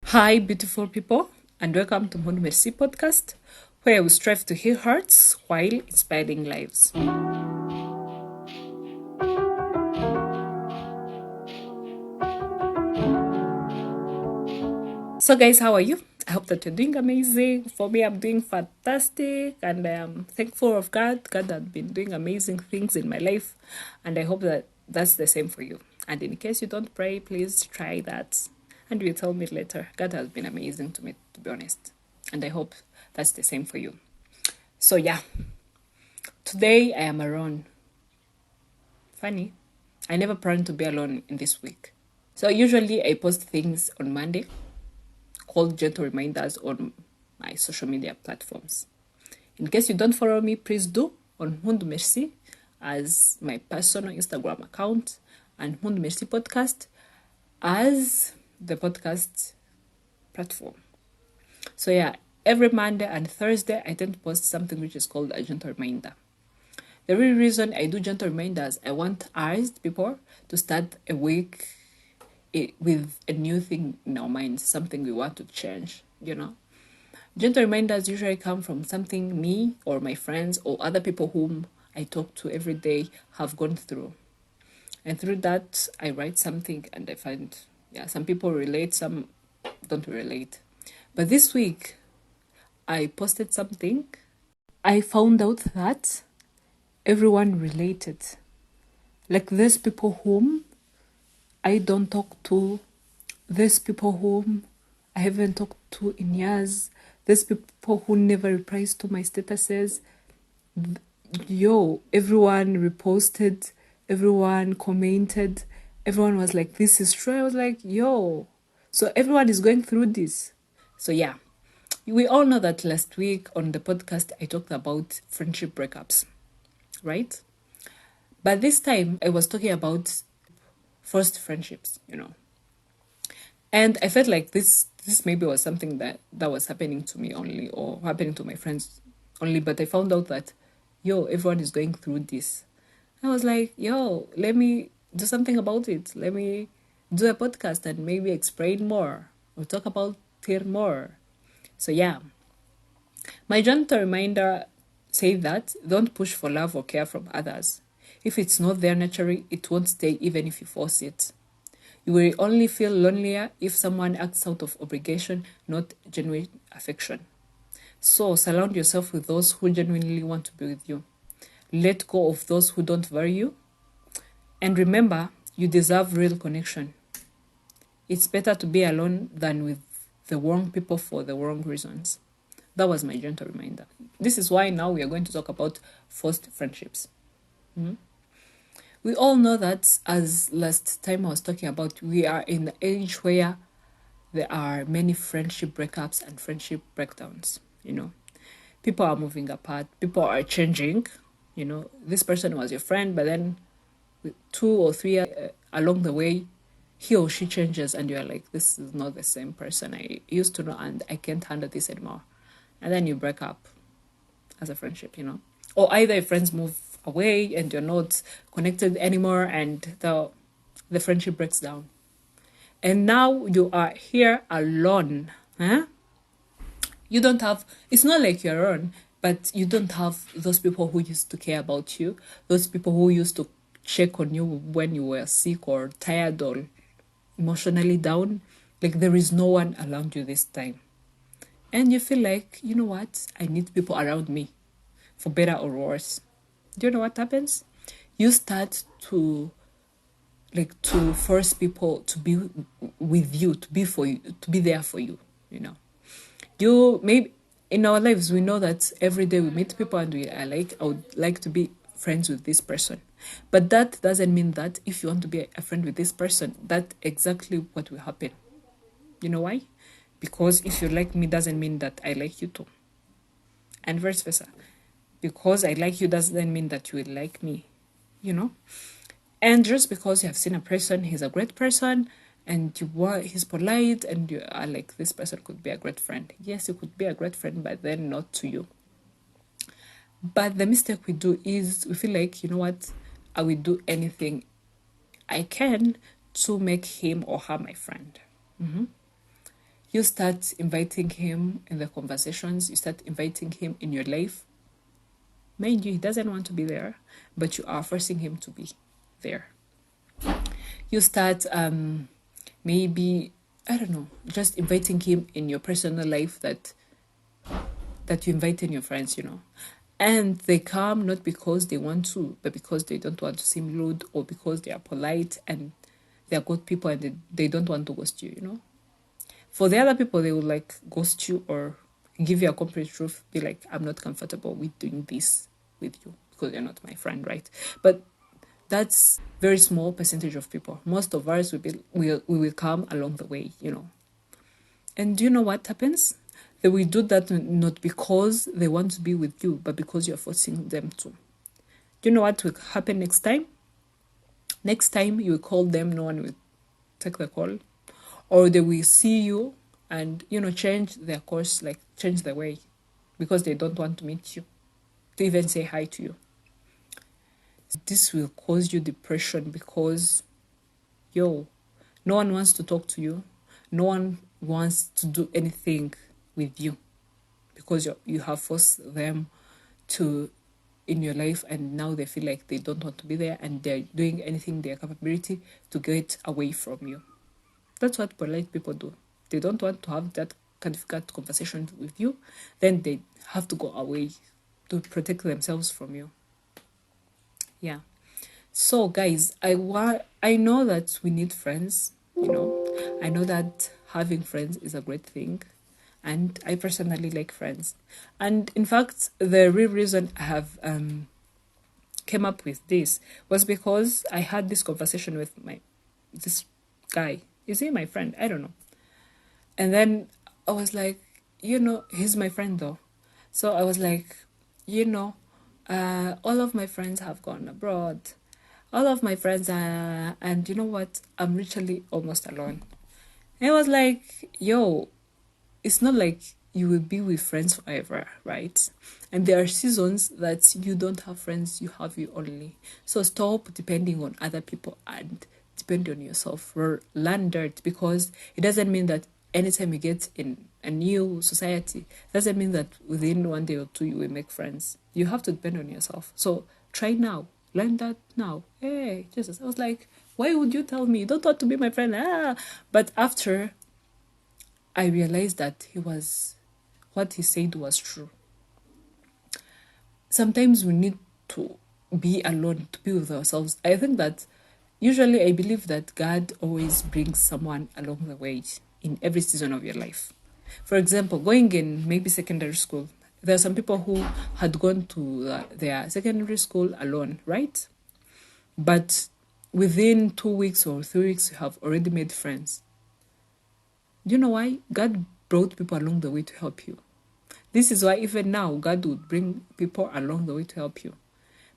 Hi, beautiful people, and welcome to Mpundu-Merci Podcast, where we strive to heal hearts while inspiring lives. So, guys, how are you? I hope that you're doing amazing. For me, I'm doing fantastic, and I am thankful of God. God has been doing amazing things in my life, and I hope that that's the same for you. And in case you don't pray, please try that, and you'll tell me later. God has been amazing to me, to be honest, and I hope that's the same for you. So, yeah, today I am alone. Funny, I never planned to be alone in this week. So, usually I post things on Monday called gentle reminders on my social media platforms. In case you don't follow me, please do on Mpundu-Merci as my personal Instagram account and Mpundu-Merci Podcast as the podcast platform. So yeah, every Monday and Thursday I tend to post something which is called a gentle reminder. The real reason I do gentle reminders, I want us people to start a week with a new thing in our minds, something we want to change, Gentle reminders usually come from something me or my friends or other people whom I talk to every day have gone through. And through that, I write something and I find, some people relate, some don't relate. But this week, I posted something. I found out that everyone related. Like there's people whom I don't talk to. There's people whom I haven't talked to in years. There's people who never replies to my statuses. Everyone reposted. Everyone commented. Everyone was like, this is true. I was like, So everyone is going through this. So yeah, we all know that last week on the podcast, I talked about friendship breakups, right? But this time I was talking about first friendships, And I felt like this maybe was something that was happening to me only or happening to my friends only. But I found out that, everyone is going through this. I was like, let me do something about it. Let me do a podcast and maybe explain more or talk about it more. So yeah, my gentle reminder say that don't push for love or care from others. If it's not there naturally, it won't stay even if you force it. You will only feel lonelier if someone acts out of obligation, not genuine affection. So surround yourself with those who genuinely want to be with you. Let go of those who don't value you. And remember, you deserve real connection. It's better to be alone than with the wrong people for the wrong reasons. That was my gentle reminder. This is why now we are going to talk about forced friendships. We all know that, as last time I was talking about, we are in the age where there are many friendship breakups and friendship breakdowns, People are moving apart. People are changing. This person was your friend, but then 2 or 3 years along the way, he or she changes and you're like, this is not the same person I used to know and I can't handle this anymore. And then you break up as a friendship, Or either your friends move away and you're not connected anymore and the friendship breaks down. And now you are here alone. You don't have, it's not like you're alone, but you don't have those people who used to care about you, those people who used to check on you when you were sick or tired or emotionally down. Like there is no one around you this time. And you feel like, you know what? I need people around me, for better or worse. Do you know what happens? You start to force people to be with you, to be for you, to be there for you, You maybe in our lives, we know that every day we meet people and we are like, I would like to be friends with this person. But that doesn't mean that if you want to be a friend with this person, that's exactly what will happen. You know why? Because if you like me doesn't mean that I like you too. And vice versa. Because I like you doesn't mean that you will like me, And just because you have seen a person, he's a great person, and he's polite, and you are like, this person could be a great friend. Yes, he could be a great friend, but then not to you. But the mistake we do is we feel like, you know what, I will do anything I can to make him or her my friend. You start inviting him in the conversations. You start inviting him in your life. Mind you, he doesn't want to be there, but you are forcing him to be there. You start maybe, I don't know, just inviting him in your personal life that you invite in your friends, And they come not because they want to, but because they don't want to seem rude, or because they are polite and they are good people and they don't want to ghost you, For the other people, they will like ghost you or give you a complete truth, be like, I'm not comfortable with doing this with you because you're not my friend, right? But that's very small percentage of people. Most of us we will come along the way, And do you know what happens? They will do that not because they want to be with you, but because you're forcing them to. Do you know what will happen next time? Next time you will call them, no one will take the call. Or they will see you and, change their course, like change the way, because they don't want to meet you, to even say hi to you. This will cause you depression because, no one wants to talk to you. No one wants to do anything with you because you have forced them to in your life, and now they feel like they don't want to be there and they're doing anything their capability to get away from you. That's what polite people do. They don't want to have that kind of conversation with you, then they have to go away to protect themselves from you. Yeah. So guys, I know that we need friends, I know that having friends is a great thing, and I personally like friends. And in fact, the real reason I have came up with this was because I had this conversation with this guy. Is he my friend? I don't know. And then I was like, he's my friend though. So I was like, all of my friends have gone abroad. All of my friends are, and you know what? I'm literally almost alone. And I was like, it's not like you will be with friends forever, right? And there are seasons that you don't have friends, you have you only. So stop depending on other people and depend on yourself. Learn that, because it doesn't mean that anytime you get in a new society, doesn't mean that within one day or two you will make friends. You have to depend on yourself. So try now. Learn that now. Hey, Jesus. I was like, why would you tell me? You don't want to be my friend. But after I realized that what he said was true. Sometimes we need to be alone, to be with ourselves. I think that usually I believe that God always brings someone along the way in every season of your life. For example, going in maybe secondary school, there are some people who had gone to their secondary school alone, right? But within 2 weeks or 3 weeks, you have already made friends. Do you know why? God brought people along the way to help you. This is why even now, God would bring people along the way to help you.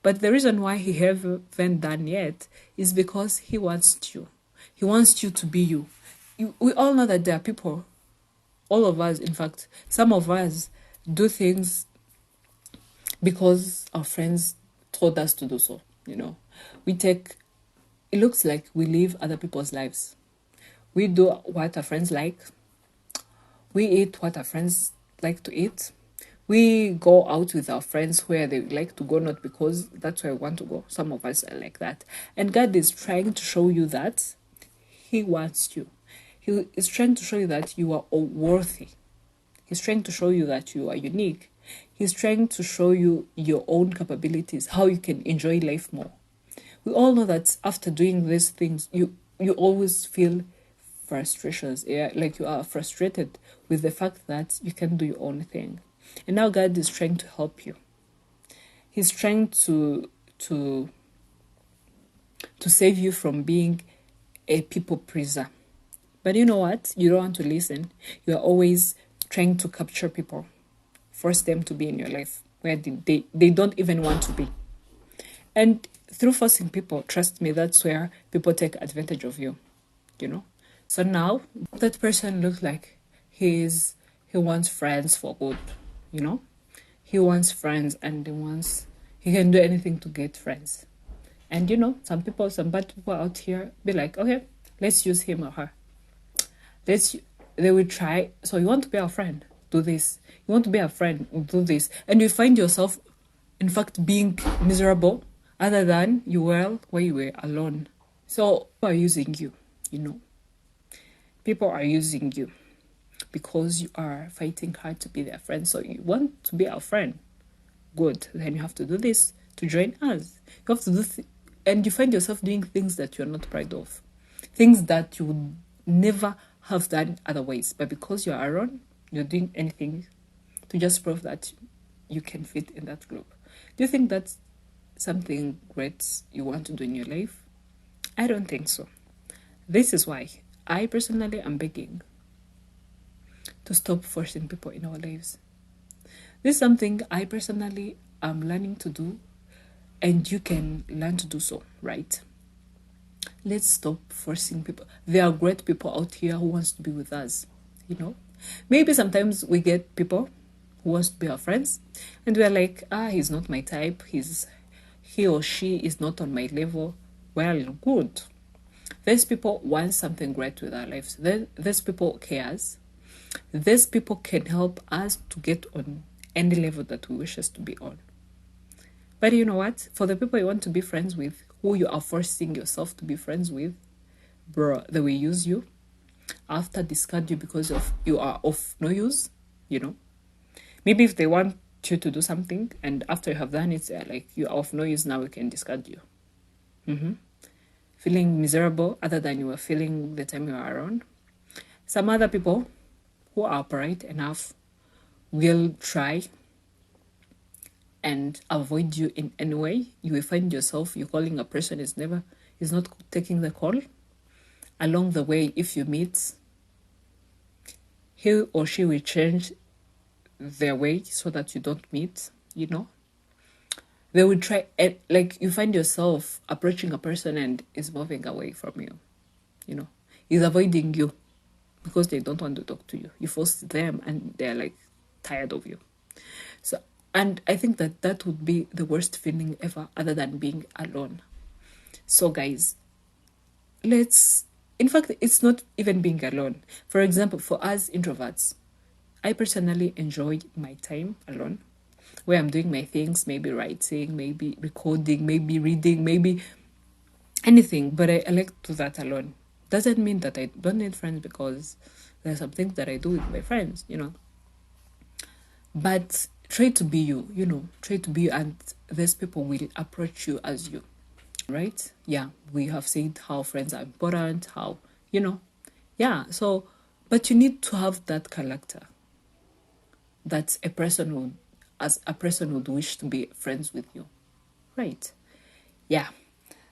But the reason why he haven't done yet is because he wants you. He wants you to be you. We all know that there are people, all of us, in fact, some of us do things because our friends told us to do so, it looks like we live other people's lives. We do what our friends like. We eat what our friends like to eat. We go out with our friends where they like to go, not because that's where we want to go. Some of us are like that. And God is trying to show you that he wants you. He is trying to show you that you are worthy. He's trying to show you that you are unique. He's trying to show you your own capabilities, how you can enjoy life more. We all know that after doing these things, you always feel frustrations. Yeah, like you are frustrated with the fact that you can do your own thing. And now God is trying to help you. He's trying to save you from being a people pleaser. But you know what? You don't want to listen. You are always trying to capture people, force them to be in your life where they don't even want to be. And through forcing people, trust me, that's where people take advantage of you, So now that person looks like he wants friends for good, He wants friends and he can do anything to get friends. And some bad people out here be like, okay, let's use him or her. they will try. So you want to be our friend, do this. You want to be our friend, do this. And you find yourself, in fact, being miserable other than you were where you were alone. So people are using you, People are using you because you are fighting hard to be their friend. So you want to be our friend. Good. Then you have to do this to join us. You have to do and you find yourself doing things that you're not proud of. Things that you would never have done otherwise. But because you're around, you're doing anything to just prove that you can fit in that group. Do you think that's something great you want to do in your life? I don't think so. This is why I personally am begging to stop forcing people in our lives. This is something I personally am learning to do, and you can learn to do so, right? Let's stop forcing people. There are great people out here who wants to be with us, Maybe sometimes we get people who wants to be our friends, and we're like, he's not my type. He or she is not on my level. Well, good. These people want something great with our lives. These people cares. These people can help us to get on any level that we wish us to be on. But you know what? For the people you want to be friends with, who you are forcing yourself to be friends with, bro, they will use you after discard you because of you are of no use, Maybe if they want you to do something and after you have done it, they're like, you are of no use, now we can discard you. Feeling miserable other than you were feeling the time you were around. Some other people who are bright enough will try and avoid you in any way. You will find yourself, you calling a person is not taking the call. Along the way, if you meet, he or she will change their way so that you don't meet, They will try, you find yourself approaching a person and is moving away from you, Is avoiding you because they don't want to talk to you. You force them and they're tired of you. So, and I think that would be the worst feeling ever other than being alone. So guys, in fact, it's not even being alone. For example, for us introverts, I personally enjoy my time alone, where I'm doing my things, maybe writing, maybe recording, maybe reading, maybe anything, but I like to do that alone. Doesn't mean that I don't need friends, because there's some things that I do with my friends, But try to be you, try to be you, and these people will approach you as you, right? Yeah, we have said how friends are important, how, yeah, so, but you need to have that character that a person would wish to be friends with you, right? Yeah.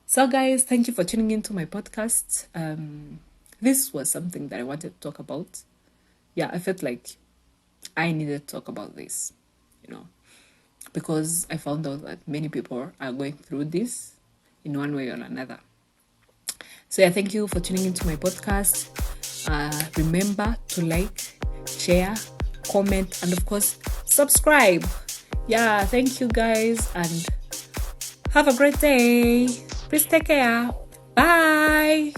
So guys, thank you for tuning into my podcast. This was something that I wanted to talk about. Yeah, I felt like I needed to talk about this, because I found out that many people are going through this in one way or another. So yeah, thank you for tuning into my podcast. Remember to like, share, comment, and of course, subscribe. Yeah, thank you guys, and have a great day. Please take care. Bye.